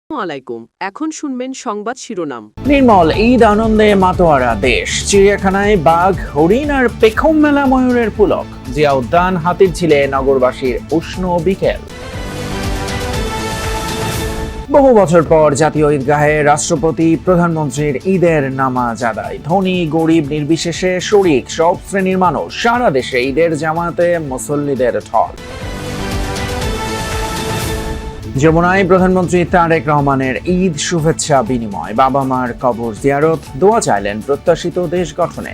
আলাইকুম। এখন শুনবেন সংবাদ শিরোনাম। নির্মল ঈদ আনন্দে মাতোয়ারা দেশ। চিড়িয়াখানায় বাঘ, হরিণ আর পেখম মেলা ময়ূরের পুলক। জিয়া উদ্যান, হাতির ঝিলে নগরবাসীর উষ্ণ বিকেল। বহু বছর পর জাতীয় ঈদগাহে রাষ্ট্রপতি প্রধানমন্ত্রীর ঈদের নামাজ আদায়। ধনী গরিব নির্বিশেষে শরিক সব শ্রেণীর মানুষ। সারা দেশে ঈদের জামাতে মুসল্লিদের ঢল। যমুনায় প্রধানমন্ত্রী তারেক রহমানের ঈদ শুভেচ্ছা বিনিময়। বাবা মার কবর জিয়ারত, দোয়া চাইলেন প্রত্যাশিত দেশ গঠনে।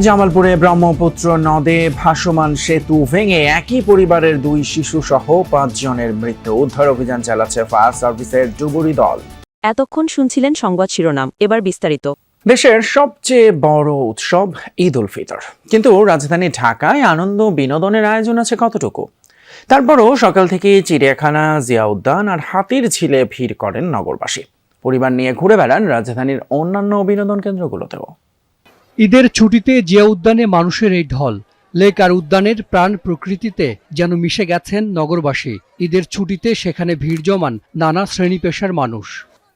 জামালপুরে ব্রহ্মপুত্র নদে ভাসমান সেতু ভেঙে একই পরিবারের 2 শিশু সহ 5 জনের মৃত্যু। উদ্ধার অভিযান চালাচ্ছে ফায়ার সার্ভিসের ডুবুরি দল। এতক্ষণ শুনছিলেন সংবাদ শিরোনাম, এবার বিস্তারিত। দেশের সবচেয়ে বড় উৎসব ঈদ উল ফিতর, কিন্তু রাজধানী ঢাকায় আনন্দ বিনোদনের আয়োজন আছে কতটুকু? তারপরও সকাল থেকে চিড়িয়াখানা, জিয়া উদ্যান আর হাতির ঝিলে ভিড় করেন নগরবাসী। পরিবার নিয়ে ঘুরে বেড়ান রাজধানীর অন্যান্য বিনোদন কেন্দ্রগুলোতেও। ঈদের ছুটিতে জিয়া উদ্যানে মানুষের এই ঢল। লেক আর উদ্যানের প্রাণ প্রকৃতিতে যেন মিশে গেছেন নগরবাসী। ঈদের ছুটিতে সেখানে ভিড় জমান নানা শ্রেণী পেশার মানুষ।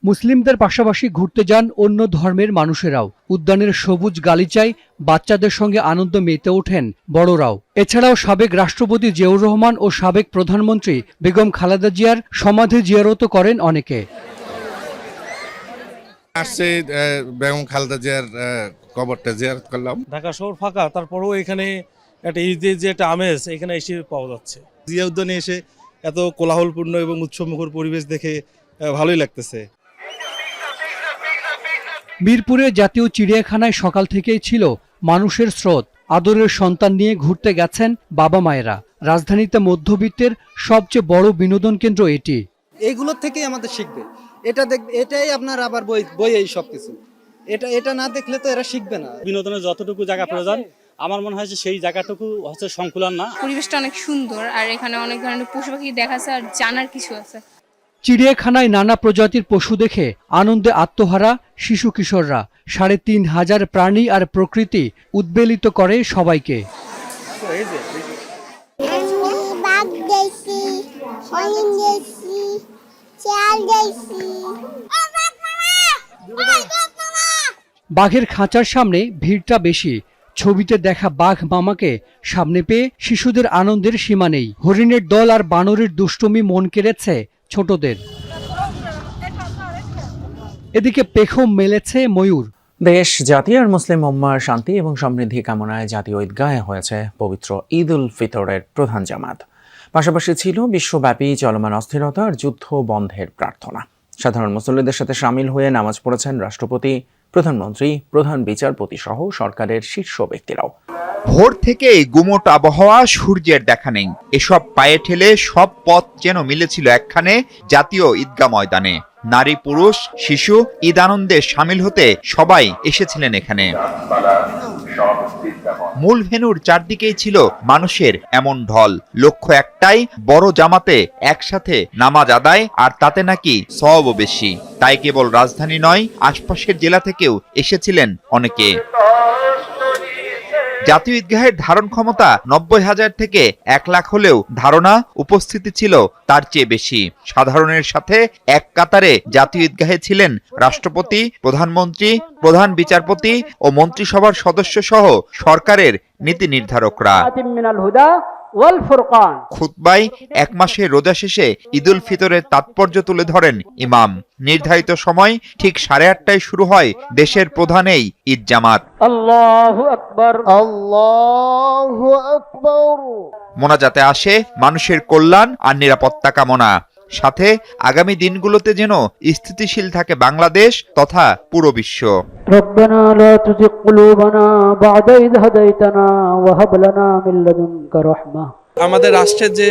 মুসলিমদের পাশাপাশি ঘুরতে যান অন্য ধর্মের মানুষেরাও। উদ্যানের সবুজ গালিচায় বাচ্চাদের সঙ্গে আনন্দ মেতে ওঠেন বড়রাও। এছাড়াও সাবেক রাষ্ট্রপতি জিয়াউর রহমান ও সাবেক প্রধানমন্ত্রী বেগম খালেদা জিয়ার সমাধি জিয়ারত করেন অনেকে। আসছে বেগম খালেদা জিয়ার কবরটা জিয়ারত করলাম। ঢাকা শহর ফাঁকা, তারপরেও এখানে একটা ঈদের যে একটা আমেজ এখানে এসে পাওয়া যাচ্ছে। জিয়া উদ্যানে এসে এত কোলাহলপূর্ণ এবং উৎসবমুখর পরিবেশ দেখে ভালোই লাগতেছে। মিরপুরে জাতীয় চিড়িয়াখানায় সকাল থেকেই ছিল মানুষের স্রোত। আদরের সন্তান নিয়ে ঘুরতে গেছেন বাবা মায়েরা। রাজধানীতে মধ্যবিত্তের সবচেয়ে বড় বিনোদন কেন্দ্র এটি। এইগুলোর থেকেই আমাদের শিখবে। এটাই আপনার আবার বই এই সবকিছু। এটা না দেখলে তো এরা শিখবে না। বিনোদনের যতটুকু জায়গা প্রয়োজন, আমার মনে হয় যে সেই জায়গাটুকু হচ্ছে সংকুলান না। পরিবেশটা অনেক সুন্দর, আর এখানে অনেক ধরনের পশু পাখি দেখা আছে আর জানার কিছু আছে। চিড়িয়াখানায় নানা প্রজাতির পশু দেখে আনন্দে আত্মহারা শিশু কিশোররা। ৩,৫০০ প্রাণী আর প্রকৃতি উদ্বেলিত করে সবাইকে। বাঘের খাঁচার সামনে ভিড়টা বেশি। ছবিতে দেখা বাঘ মামাকে সামনে পেয়ে শিশুদের আনন্দের সীমা নেই। হরিণের দল আর বানরের দুষ্টুমি মন কেড়েছে ছোটদের। এদিকে পেখম মেলেছে ময়ূর। দেশ, জাতি আর মুসলিম উম্মার শান্তি এবং সমৃদ্ধি কামনায় জাতীয় ঈদগাহে হয়েছে পবিত্র ঈদ উল ফিতরের প্রধান জামাত। পাশাপাশি ছিল বিশ্বব্যাপী চলমান অস্থিরতা আর যুদ্ধ বন্ধের প্রার্থনা। সাধারণ মুসল্লিদের সাথে সামিল হয়ে নামাজ পড়েছেন রাষ্ট্রপতি, প্রধানমন্ত্রী, প্রধান বিচারপতি সহ সরকারের শীর্ষ ব্যক্তিরাও। ভোর থেকেই গুমোট আবহাওয়া, সূর্যের দেখা নেই। এসব পায়ে ঠেলে সব পথ যেন মিলেছিল একখানে জাতীয় ঈদগাহ ময়দানে। নারী, পুরুষ, শিশু ঈদ আনন্দে সামিল হতে সবাই এসেছিলেন এখানে। মূল ভেন্যুর চারদিকেই ছিল মানুষের এমন ঢল। লক্ষ্য একটাই, বড় জামাতে একসাথে নামাজ আদায়, আর তাতে নাকি সওয়াবও বেশি। তাই কেবল রাজধানী নয়, আশপাশের জেলা থেকেও এসেছিলেন অনেকে। জাতীয় ঈদগাহের ধারণ ক্ষমতা ৯০,০০০ থেকে ১ লাখ হলেও ধারণা উপস্থিতি ছিল তার চেয়ে বেশি। সাধারণের সাথে এক কাতারে জাতীয় ঈদগাহে ছিলেন রাষ্ট্রপতি, প্রধানমন্ত্রী, প্রধান বিচারপতি ও মন্ত্রিসভার সদস্য সহ সরকারের নীতি নির্ধারকরা। খুতবায় ১ মাসের রোজা শেষে ঈদ উল ফিতরের তাৎপর্য তুলে ধরেন ইমাম। নির্ধারিত সময় ঠিক ৮:৩০টায় শুরু হয় দেশের প্রধান এই ঈদ জামাত। আল্লাহু আকবার, আল্লাহু আকবার। মোনাজাতে আসে মানুষের কল্যাণ আর নিরাপত্তা কামনা, সাথে আগামী দিনগুলোতে যেন স্থিতিশীল থাকে বাংলাদেশ তথা পুরো বিশ্ব। রব্বানা লা তুযিগ কুলুবানা বা'দা ইয হাদাইতানা ওয়া হাব লানা মিন লাদুনকা রাহমা। আমাদের রাষ্ট্রের যে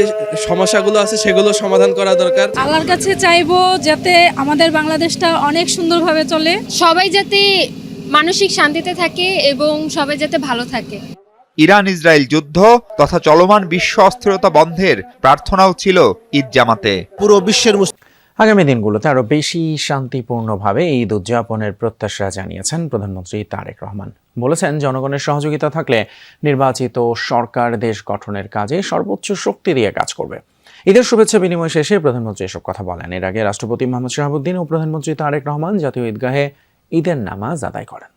সমস্যাগুলো আছে সেগুলো সমাধান করা দরকার। আল্লাহর কাছে চাইবো যাতে আমাদের বাংলাদেশটা অনেক সুন্দরভাবে চলে, সবাই যাতে মানসিক শান্তিতে থাকে এবং সবাই যাতে ভালো থাকে। ইরান ইসরায়েল যুদ্ধ তথা চলমান বিশ্ব অস্থিরতা বন্ধের প্রার্থনাও ছিল ঈদ জামাতে। পুরো বিশ্বের আগামী দিনগুলোতে আরো বেশি শান্তিপূর্ণভাবে ঈদ উদযাপনের প্রত্যাশা জানিয়েছেন প্রধানমন্ত্রী তারেক রহমান। বলেছেন, জনগণের সহযোগিতা থাকলে নির্বাচিত সরকার দেশ গঠনের কাজে সর্বোচ্চ শক্তি দিয়ে কাজ করবে। ঈদের শুভেচ্ছা বিনিময় শেষে প্রধানমন্ত্রী এসব কথা বলেন। এর আগে রাষ্ট্রপতি মোহাম্মদ শাহাবুদ্দিন ও প্রধানমন্ত্রী তারেক রহমান জাতীয় ঈদগাহে ঈদের নামাজ আদায় করেন।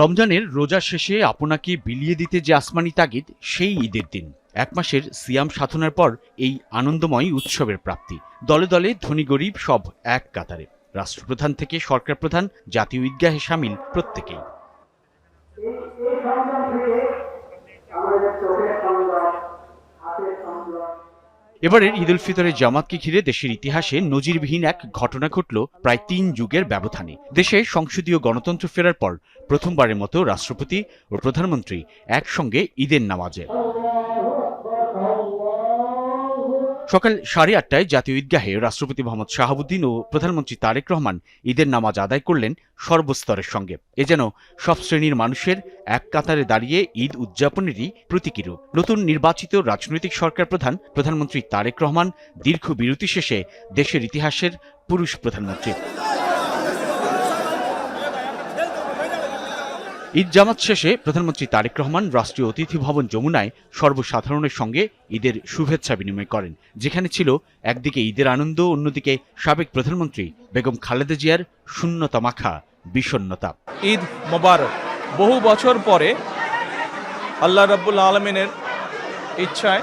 রমজানের রোজা শেষে আপনাকে বিলিয়ে দিতে যে আসমানি তাগিদ, সেই ঈদের দিন। এক মাসের সিয়াম সাধনার পর এই আনন্দময় উৎসবের প্রাপ্তি। দলে দলে ধনী গরিব সব এক কাতারে। রাষ্ট্রপ্রধান থেকে সরকার প্রধান জাতীয় ঈদগাহে সামিল প্রত্যেকেই। এবারের ঈদ উল ফিতরের জামাতকে ঘিরে দেশের ইতিহাসে নজিরবিহীন এক ঘটনা ঘটল প্রায় 3 যুগের ব্যবধানে। দেশে সংসদীয় গণতন্ত্র ফেরার পর প্রথমবারের মতো রাষ্ট্রপতি ও প্রধানমন্ত্রী একসঙ্গে ঈদের নামাজে। সকাল 8:30টায় জাতীয় ঈদগাহে রাষ্ট্রপতি মোহাম্মদ শাহাবুদ্দিন ও প্রধানমন্ত্রী তারেক রহমান ঈদের নামাজ আদায় করলেন সর্বস্তরের সঙ্গে। এ যেন সব শ্রেণীর মানুষের এক কাতারে দাঁড়িয়ে ঈদ উদযাপনেরই প্রতীকী রূপ। নতুন নির্বাচিত রাজনৈতিক সরকার প্রধানমন্ত্রী তারেক রহমান দীর্ঘ বিরতি শেষে দেশের ইতিহাসের পুরুষ প্রধানমন্ত্রী। ঈদ জামাত শেষে প্রধানমন্ত্রী তারেক রহমান রাষ্ট্রীয় অতিথি ভবন যমুনায় সর্বসাধারণের সঙ্গে ঈদের শুভেচ্ছা বিনিময় করেন, যেখানে ছিল একদিকে ঈদের আনন্দ, অন্যদিকে সাবেক প্রধানমন্ত্রী বেগম খালেদা জিয়ার শূন্যতা মাখা বিষণ্ণতা। ঈদ মোবারক। বহু বছর পরে আল্লাহ রাব্বুল আলামিনের ইচ্ছায়,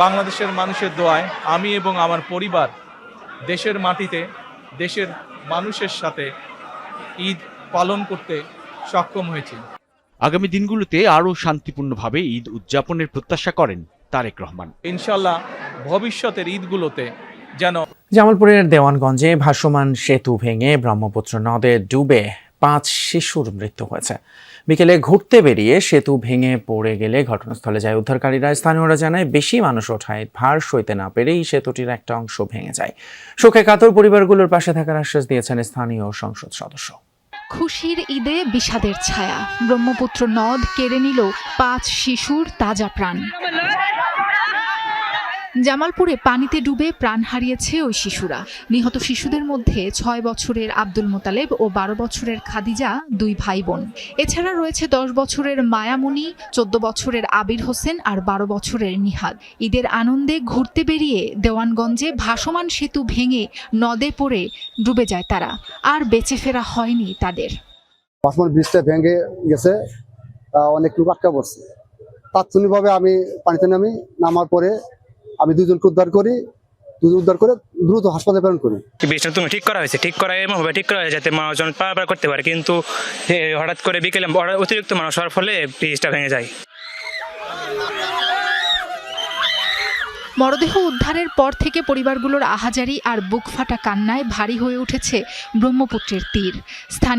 বাংলাদেশের মানুষের দোয়ায় আমি এবং আমার পরিবার দেশের মাটিতে দেশের মানুষের সাথে ঈদ পালন করতে সক্ষম হয়েছে। আগামী দিনগুলোতে আরও শান্তিপূর্ণভাবে ঈদ উদযাপনের প্রত্যাশা করেন তারেক রহমান। ইনশাল্লাহ ভবিষ্যতের ঈদগুলোতে যেন। জামালপুরের দেওয়ানগঞ্জে ভাসমান সেতু ভেঙে ব্রহ্মপুত্র নদে ডুবে 5 শিশুর মৃত্যু হয়েছে। বিকেলে ঘুরতে বেরিয়ে সেতু ভেঙে পড়ে গেলে ঘটনাস্থলে যায় উদ্ধারকারীরা। স্থানীয়রা জানায় বেশি মানুষ ওঠায় ভার সইতে না পেরেই সেতুটির একটা অংশ ভেঙে যায়। শোকে কাতর পরিবারগুলোর পাশে থাকার আশ্বাস দিয়েছেন স্থানীয় সংসদ সদস্য। খুশির ঈদে বিষাদের ছায়া। ব্রহ্মপুত্র নদ কেড়ে নিল 5 শিশুর তাজা প্রাণ। জামালপুরে পানিতে ডুবে প্রাণ হারিয়েছে ওই শিশুরা। নিহত শিশুদের মধ্যে 6 বছরের আব্দুল মোতালেব ও 12 বছরের খাদিজা 2 ভাই বোন। এছাড়া রয়েছে 10 বছরের মায়ামুনি, 14 বছরের আবির হোসেন আর 12 বছরের নিহাদ। ঈদের আনন্দে ঘুরতে বেরিয়ে দেওয়ানগঞ্জে ভাসমান সেতু ভেঙে নদে পড়ে ডুবে যায় তারা। আর বেঁচে ফেরা হয়নি তাদের। ভাসমান ব্রিজটা ভেঙে গেছে, অনেক লোক আটকা পড়ছে। তাৎক্ষণিকভাবে আমি পানিতে নামার পরে আমি 2 জনকে উদ্ধার করে দ্রুত হাসপাতালে প্রেরণ করি। ব্রিজটা তুমি ঠিক করা হয়েছে, ঠিক করা এমনভাবে ঠিক করা হয়েছে যাতে মানুষজন পারাপার করতে পারে, কিন্তু হঠাৎ করে বিকেলে অতিরিক্ত মানুষ হওয়ার ফলে ব্রিজটা ভেঙে যায়। মরদেহ উদ্ধারের পর থেকে পরিবারগুলোর আহাজারি আর বুক ফাটা কান্নায় ভারী হয়ে উঠেছে ব্রহ্মপুত্রের তীর। স্থানীয়